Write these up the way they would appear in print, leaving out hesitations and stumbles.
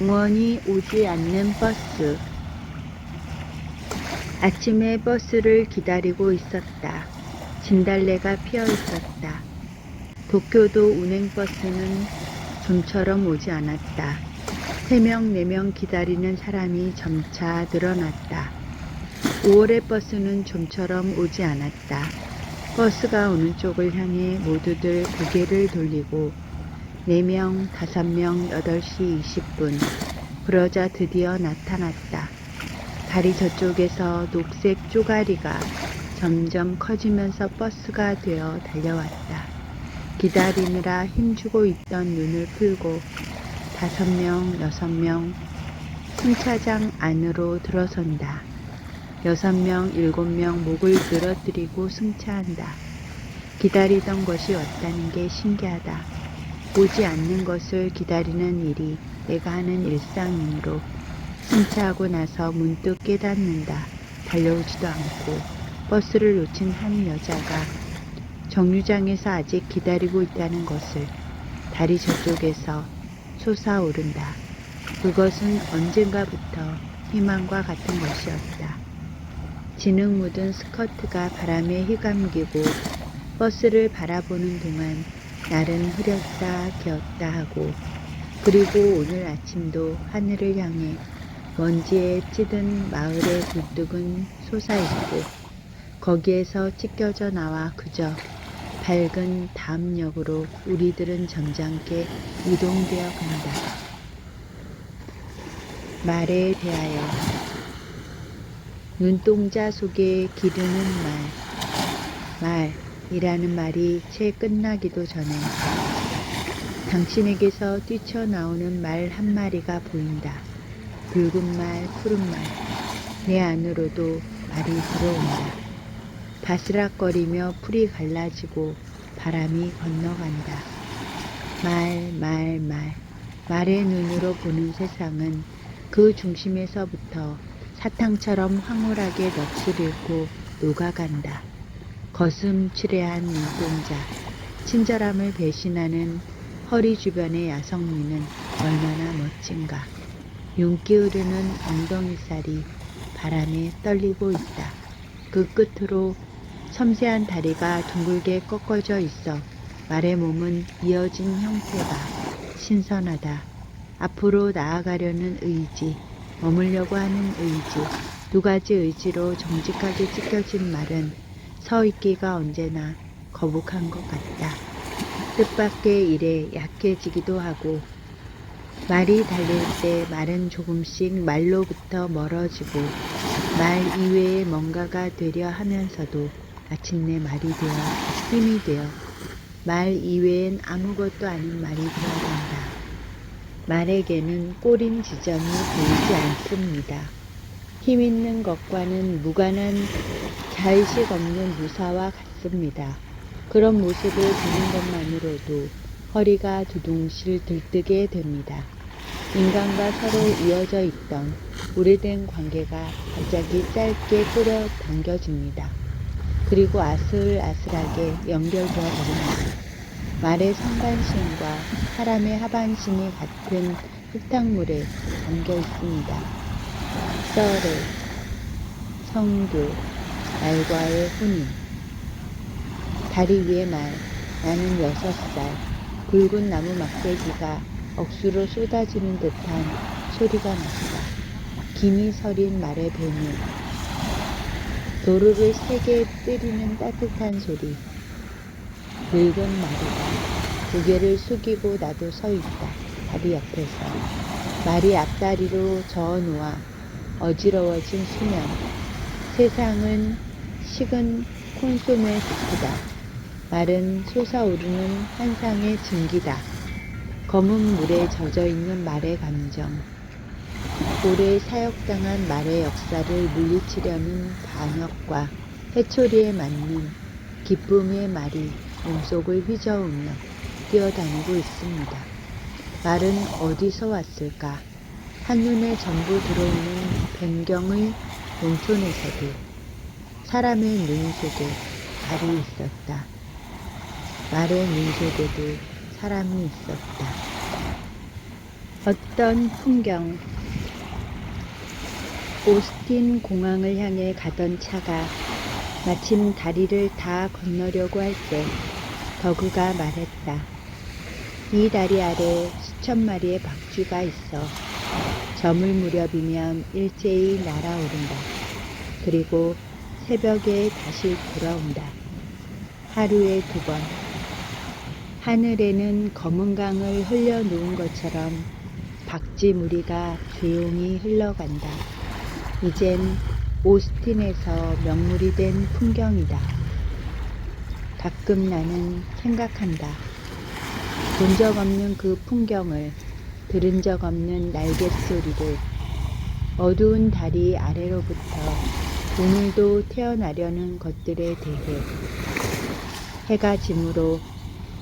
영원히 오지 않는 버스. 아침에 버스를 기다리고 있었다. 진달래가 피어 있었다. 도쿄도 운행버스는 좀처럼 오지 않았다. 3명, 4명 기다리는 사람이 점차 늘어났다. 5월의 버스는 좀처럼 오지 않았다. 버스가 오는 쪽을 향해 모두들 고개를 돌리고 4명, 5명, 8시 20분. 그러자 드디어 나타났다. 다리 저쪽에서 녹색 쪼가리가 점점 커지면서 버스가 되어 달려왔다. 기다리느라 힘주고 있던 눈을 풀고 5명, 6명 승차장 안으로 들어선다. 6명, 7명 목을 늘어뜨리고 승차한다. 기다리던 것이 왔다는 게 신기하다. 오지 않는 것을 기다리는 일이 내가 하는 일상이므로 승차하고 나서 문득 깨닫는다. 달려오지도 않고 버스를 놓친 한 여자가 정류장에서 아직 기다리고 있다는 것을 다리 저쪽에서 솟아오른다. 그것은 언젠가부터 희망과 같은 것이었다. 진흙 묻은 스커트가 바람에 휘감기고 버스를 바라보는 동안 날은 흐렸다 개었다 하고 그리고 오늘 아침도 하늘을 향해 먼지에 찌든 마을의 굴뚝은 솟아있고 거기에서 찢겨져 나와 그저 밝은 다음 역으로 우리들은 점잖게 이동되어 간다. 말에 대하여 눈동자 속에 기르는 말이라는 말이 채 끝나기도 전에 당신에게서 뛰쳐나오는 말 한 마리가 보인다. 붉은 말, 푸른 말, 내 안으로도 말이 들어온다. 바스락거리며 풀이 갈라지고 바람이 건너간다. 말의 눈으로 보는 세상은 그 중심에서부터 사탕처럼 황홀하게 넋을 잃고 녹아간다. 거슴츠레한 눈동자, 친절함을 배신하는 허리 주변의 야성미는 얼마나 멋진가. 윤기 흐르는 엉덩이살이 바람에 떨리고 있다. 그 끝으로 섬세한 다리가 둥글게 꺾어져 있어 말의 몸은 이어진 형태가 신선하다. 앞으로 나아가려는 의지, 머물려고 하는 의지, 두 가지 의지로 정직하게 찢겨진 말은 서 있기가 언제나 거북한 것 같다. 뜻밖의 일에 약해지기도 하고 말이 달릴 때 말은 조금씩 말로부터 멀어지고 말 이외의 뭔가가 되려 하면서도 마침내 말이 되어 힘이 되어 말 이외엔 아무것도 아닌 말이 되어간다. 말에게는 꼬린 지점이 보이지 않습니다. 힘 있는 것과는 무관한 자의식 없는 무사와 같습니다. 그런 모습을 보는 것만으로도 허리가 두둥실 들뜨게 됩니다. 인간과 서로 이어져 있던 오래된 관계가 갑자기 짧게 끌어당겨집니다. 그리고 아슬아슬하게 연결되어 버립니다. 말의 상반신과 사람의 하반신이 같은 흙탕물에 담겨 있습니다. 썰의, 성교, 말과의 혼인. 다리 위에 말, 나는 6살, 굵은 나무 막대기가 억수로 쏟아지는 듯한 소리가 났다. 김이 서린 말의 배는 도로를 세게 때리는 따뜻한 소리. 늙은 마리가 고개를 숙이고 나도 서 있다. 다리 옆에서. 말이 앞다리로 저어놓아 어지러워진 수면. 세상은 식은 콘소메 수프다. 말은 솟아오르는 환상의 증기다. 검은 물에 젖어있는 말의 감정. 오래 사역당한 말의 역사를 물리치려는 반역과 회초리에 맞는 기쁨의 말이 몸속을 휘저으며 뛰어다니고 있습니다. 말은 어디서 왔을까? 한눈에 전부 들어오는 변경의 농촌에서도 사람의 눈 속에 말이 있었다. 말의 눈 속에도 사람이 있었다. 어떤 풍경. 오스틴 공항을 향해 가던 차가 마침 다리를 다 건너려고 할 때 더그가 말했다. 이 다리 아래 수천 마리의 박쥐가 있어. 저물 무렵이면 일제히 날아오른다. 그리고 새벽에 다시 돌아온다. 하루에 2번. 하늘에는 검은 강을 흘려놓은 것처럼 박쥐 무리가 조용히 흘러간다. 이젠 오스틴에서 명물이 된 풍경이다. 가끔 나는 생각한다. 본 적 없는 그 풍경을, 들은 적 없는 날갯소리를, 어두운 다리 아래로부터 오늘도 태어나려는 것들에 대해. 해가 지므로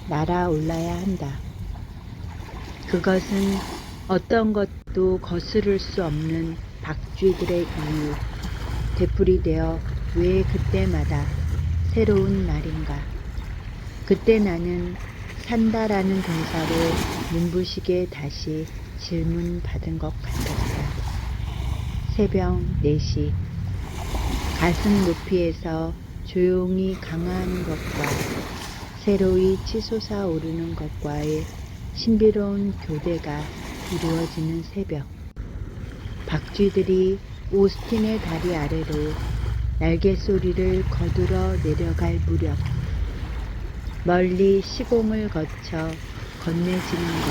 날아올라야 한다. 그것은 어떤 것도 거스를 수 없는 박쥐들의 이유, 되풀이되어 왜 그때마다 새로운 날인가. 그때 나는 산다라는 동사를 눈부시게 다시 질문받은 것 같았다. 새벽 4시. 가슴 높이에서 조용히 강화하는 것과 새로이 치솟아 오르는 것과의 신비로운 교대가 이루어지는 새벽. 박쥐들이 오스틴의 다리 아래로 날갯소리를 거두러 내려갈 무렵, 멀리 시공을 거쳐 건네지는 것.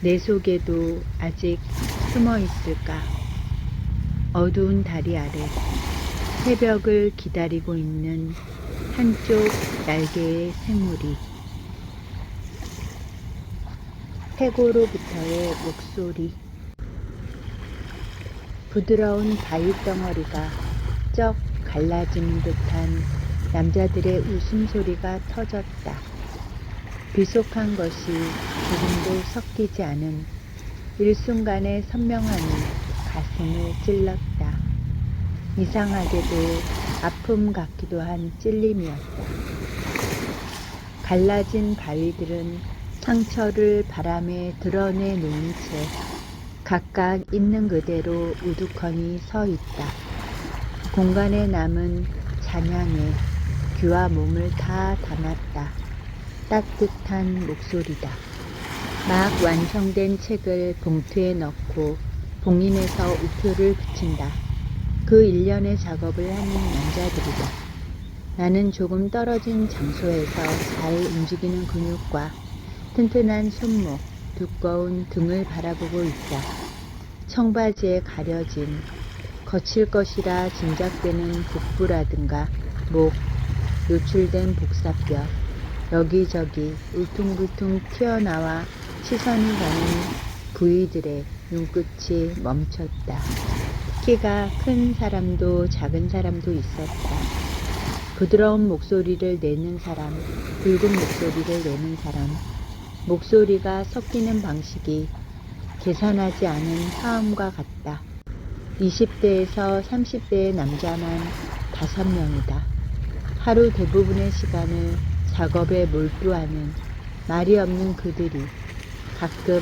내 속에도 아직 숨어 있을까? 어두운 다리 아래 새벽을 기다리고 있는 한쪽 날개의 생물이. 해고로부터의 목소리. 부드러운 바위덩어리가 쩍 갈라지는 듯한 남자들의 웃음소리가 터졌다. 비속한 것이 조금도 섞이지 않은 일순간의 선명함이 가슴을 찔렀다. 이상하게도 아픔 같기도 한 찔림이었다. 갈라진 바위들은 상처를 바람에 드러내 놓은 채 각각 있는 그대로 우두커니 서 있다. 공간에 남은 잔향에 귀와 몸을 다 담았다. 따뜻한 목소리다. 막 완성된 책을 봉투에 넣고 봉인해서 우표를 붙인다. 그 일련의 작업을 하는 남자들이다. 나는 조금 떨어진 장소에서 잘 움직이는 근육과 튼튼한 손목, 두꺼운 등을 바라보고 있다. 청바지에 가려진, 거칠 것이라 짐작되는 복부라든가 목, 노출된 복사뼈, 여기저기 울퉁불퉁 튀어나와 시선이 가는 부위들의 눈끝이 멈췄다. 키가 큰 사람도 작은 사람도 있었다. 부드러운 목소리를 내는 사람, 굵은 목소리를 내는 사람, 목소리가 섞이는 방식이 계산하지 않은 화음과 같다. 20대에서 30대의 남자만 5명이다. 하루 대부분의 시간을 작업에 몰두하는 말이 없는 그들이 가끔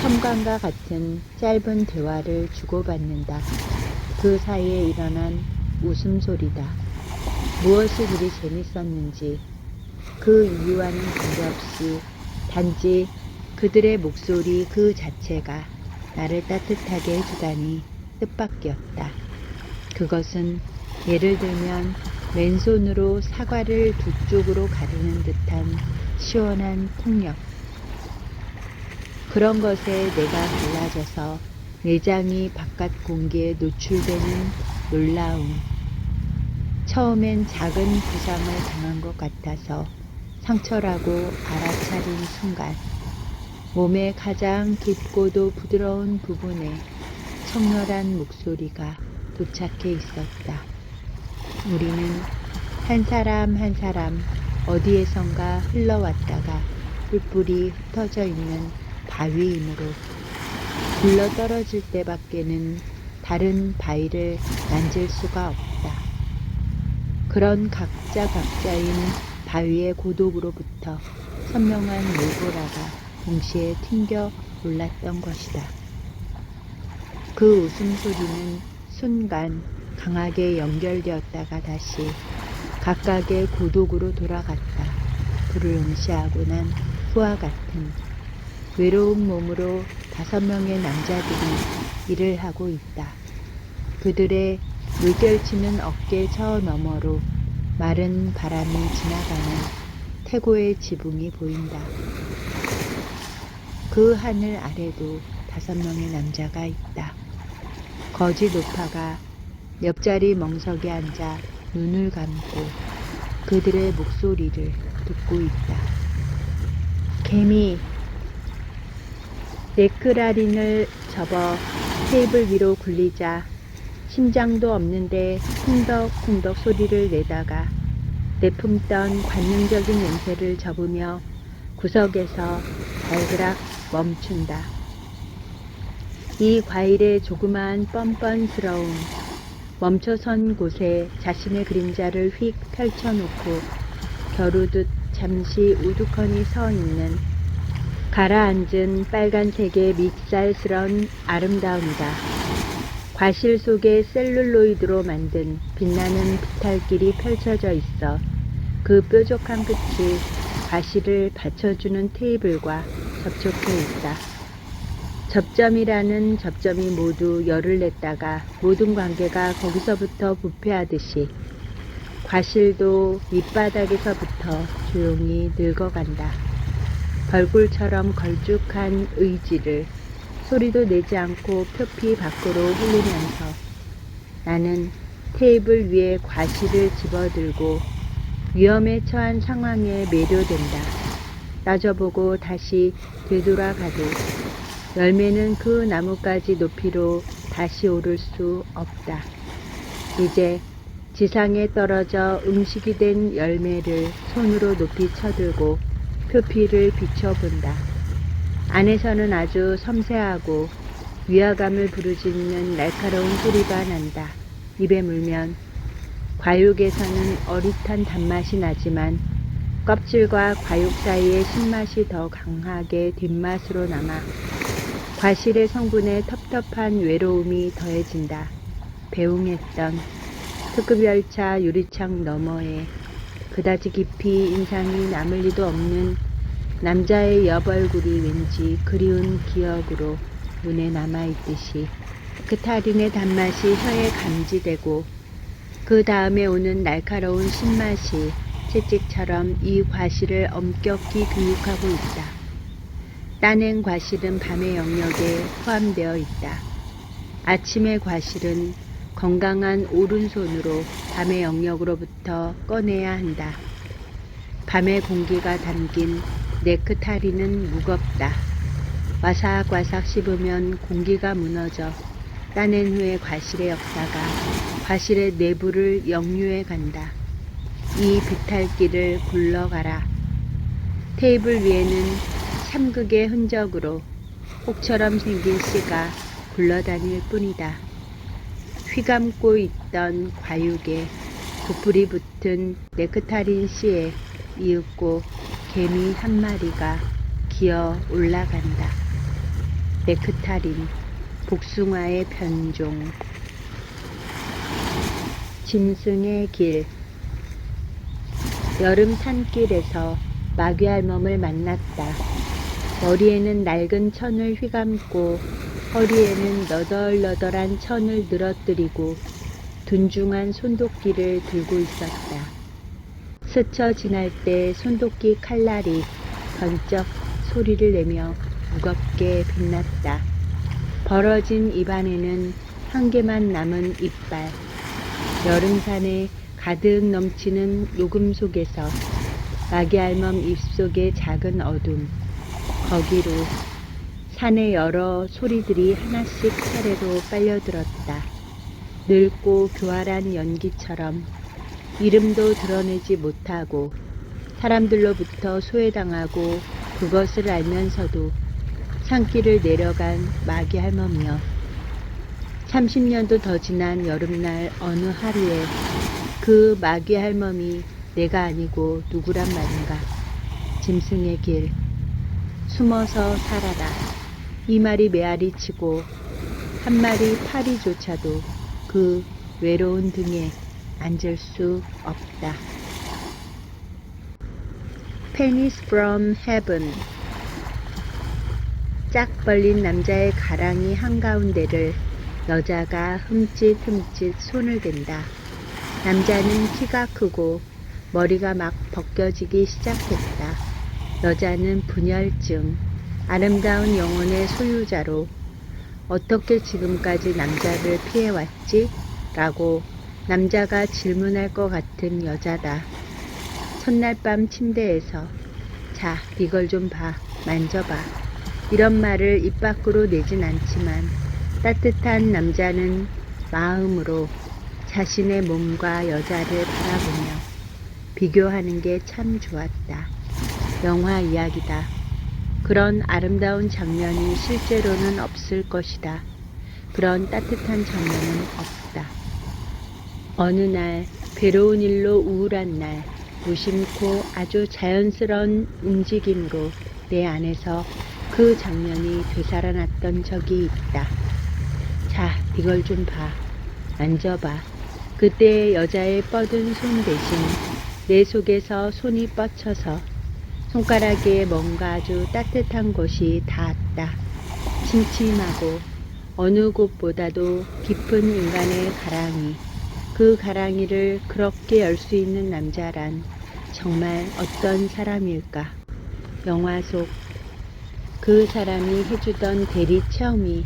섬광과 같은 짧은 대화를 주고받는다. 그 사이에 일어난 웃음소리다. 무엇이 그리 재밌었는지 그 이유와는 관계없이 단지 그들의 목소리 그 자체가 나를 따뜻하게 해주다니 뜻밖이었다. 그것은 예를 들면 맨손으로 사과를 두 쪽으로 가르는 듯한 시원한 폭력. 그런 것에 내가 달라져서 내장이 바깥 공기에 노출되는 놀라움. 처음엔 작은 부상을 당한 것 같아서 상처라고 알아차린 순간 몸의 가장 깊고도 부드러운 부분에 청렬한 목소리가 도착해 있었다. 우리는 한 사람 한 사람 어디에선가 흘러왔다가 뿔뿔이 흩어져 있는 바위이므로 굴러 떨어질 때밖에는 다른 바위를 만질 수가 없다. 그런 각자 각자인 바위의 고독으로부터 선명한 물보라가 동시에 튕겨 몰랐던 것이다. 그 웃음소리는 순간 강하게 연결되었다가 다시 각각의 고독으로 돌아갔다. 불을 응시하고 난 후와 같은 외로운 몸으로 5명의 남자들이 일을 하고 있다. 그들의 물결치는 어깨 저 너머로 마른 바람이 지나가는 태고의 지붕이 보인다. 그 하늘 아래도 5명의 남자가 있다. 거지 노파가 옆자리 멍석에 앉아 눈을 감고 그들의 목소리를 듣고 있다. 개미, 네크라린을 접어 테이블 위로 굴리자 심장도 없는데 쿵덕쿵덕 소리를 내다가 내품던 관능적인 냄새를 접으며 구석에서 발그락 멈춘다. 이 과일의 조그마한 뻔뻔스러움, 멈춰선 곳에 자신의 그림자를 휙 펼쳐놓고 겨루듯 잠시 우두커니 서 있는 가라앉은 빨간색의 밉살스런 아름다움이다. 과실 속에 셀룰로이드로 만든 빛나는 비탈길이 펼쳐져 있어 그 뾰족한 끝이 과실을 받쳐주는 테이블과 접촉해 있다. 접점이라는 접점이 모두 열을 냈다가 모든 관계가 거기서부터 부패하듯이 과실도 밑바닥에서부터 조용히 늙어간다. 벌꿀처럼 걸쭉한 의지를 소리도 내지 않고 표피 밖으로 흘리면서 나는 테이블 위에 과실을 집어들고 위험에 처한 상황에 매료된다. 따져보고 다시 되돌아가도 열매는 그 나뭇가지 높이로 다시 오를 수 없다. 이제 지상에 떨어져 음식이 된 열매를 손으로 높이 쳐들고 표피를 비춰본다. 안에서는 아주 섬세하고 위화감을 부르짖는 날카로운 소리가 난다. 입에 물면 과육에서는 어릿한 단맛이 나지만 껍질과 과육 사이의 신맛이 더 강하게 뒷맛으로 남아 과실의 성분에 텁텁한 외로움이 더해진다. 배웅했던 특급 열차 유리창 너머에 그다지 깊이 인상이 남을 리도 없는 남자의 옆 얼굴이 왠지 그리운 기억으로 눈에 남아있듯이 넥타린의 단맛이 혀에 감지되고 그 다음에 오는 날카로운 신맛이 채찍처럼 이 과실을 엄격히 교육하고 있다. 따낸 과실은 밤의 영역에 포함되어 있다. 아침의 과실은 건강한 오른손으로 밤의 영역으로부터 꺼내야 한다. 밤의 공기가 담긴 넥타린은 무겁다. 와삭와삭 씹으면 공기가 무너져 따낸 후의 과실의 역사가 과실의 내부를 역류해 간다. 이 비탈길을 굴러가라. 테이블 위에는 참극의 흔적으로 혹처럼 생긴 씨가 굴러다닐 뿐이다. 휘감고 있던 과육에 부풀이 붙은 넥타린 씨에 이윽고 개미 한 마리가 기어 올라간다. 넥타린, 복숭아의 변종. 짐승의 길. 여름 산길에서 마귀알멈을 만났다. 머리에는 낡은 천을 휘감고 허리에는 너덜너덜한 천을 늘어뜨리고 둔중한 손도끼를 들고 있었다. 스쳐 지날 때 손도끼 칼날이 번쩍 소리를 내며 무겁게 빛났다. 벌어진 입안에는 한 개만 남은 이빨. 여름산에 가득 넘치는 녹음 속에서 마귀알멈 입속의 작은 어둠. 거기로 산의 여러 소리들이 하나씩 차례로 빨려들었다. 늙고 교활한 연기처럼 이름도 드러내지 못하고 사람들로부터 소외당하고 그것을 알면서도 산길을 내려간 마귀할멈이여. 30년도 더 지난 여름날 어느 하루에 그 마귀할멈이 내가 아니고 누구란 말인가. 짐승의 길. 숨어서 살아라. 2마리 메아리 치고 1마리 파리조차도 그 외로운 등에 앉을 수 없다. Pennies from heaven. 짝 벌린 남자의 가랑이 한가운데를 여자가 흠칫흠칫 손을 댄다. 남자는 키가 크고 머리가 막 벗겨지기 시작했다. 여자는 분열증, 아름다운 영혼의 소유자로 어떻게 지금까지 남자를 피해왔지? 라고 남자가 질문할 것 같은 여자다. 첫날 밤 침대에서 자, 이걸 좀 봐, 만져봐. 이런 말을 입 밖으로 내진 않지만 따뜻한 남자는 마음으로 자신의 몸과 여자를 바라보며 비교하는 게 참 좋았다. 영화 이야기다. 그런 아름다운 장면이 실제로는 없을 것이다. 그런 따뜻한 장면은 없다. 어느 날 괴로운 일로 우울한 날 무심코 아주 자연스러운 움직임으로 내 안에서 그 장면이 되살아났던 적이 있다. 자, 이걸 좀 봐. 만져봐. 그때 여자의 뻗은 손 대신 내 속에서 손이 뻗쳐서 손가락에 뭔가 아주 따뜻한 것이 닿았다. 침침하고 어느 곳보다도 깊은 인간의 가랑이. 그 가랑이를 그렇게 열 수 있는 남자란 정말 어떤 사람일까? 영화 속 그 사람이 해주던 대리 체험이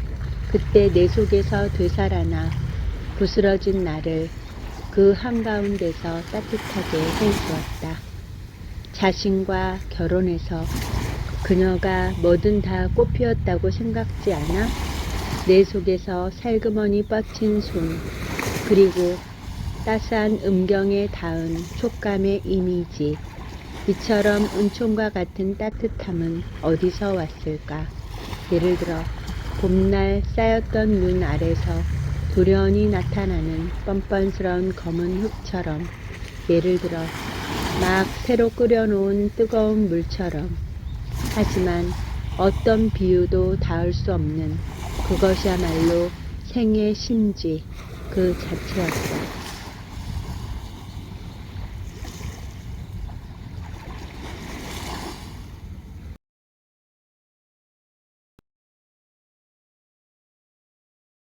그때 내 속에서 되살아나 부스러진 나를 그 한가운데서 따뜻하게 해주었다. 자신과 결혼해서 그녀가 뭐든 다 꽃피웠다고 생각지 않아? 내 속에서 살그머니 뻗친 손, 그리고 따스한 음경에 닿은 촉감의 이미지. 이처럼 은총과 같은 따뜻함은 어디서 왔을까? 예를 들어 봄날 쌓였던 눈 아래서 돌연히 나타나는 뻔뻔스러운 검은 흙처럼, 예를 들어 막 새로 끓여놓은 뜨거운 물처럼. 하지만 어떤 비유도 닿을 수 없는 그것이야말로 생의 심지 그 자체였다.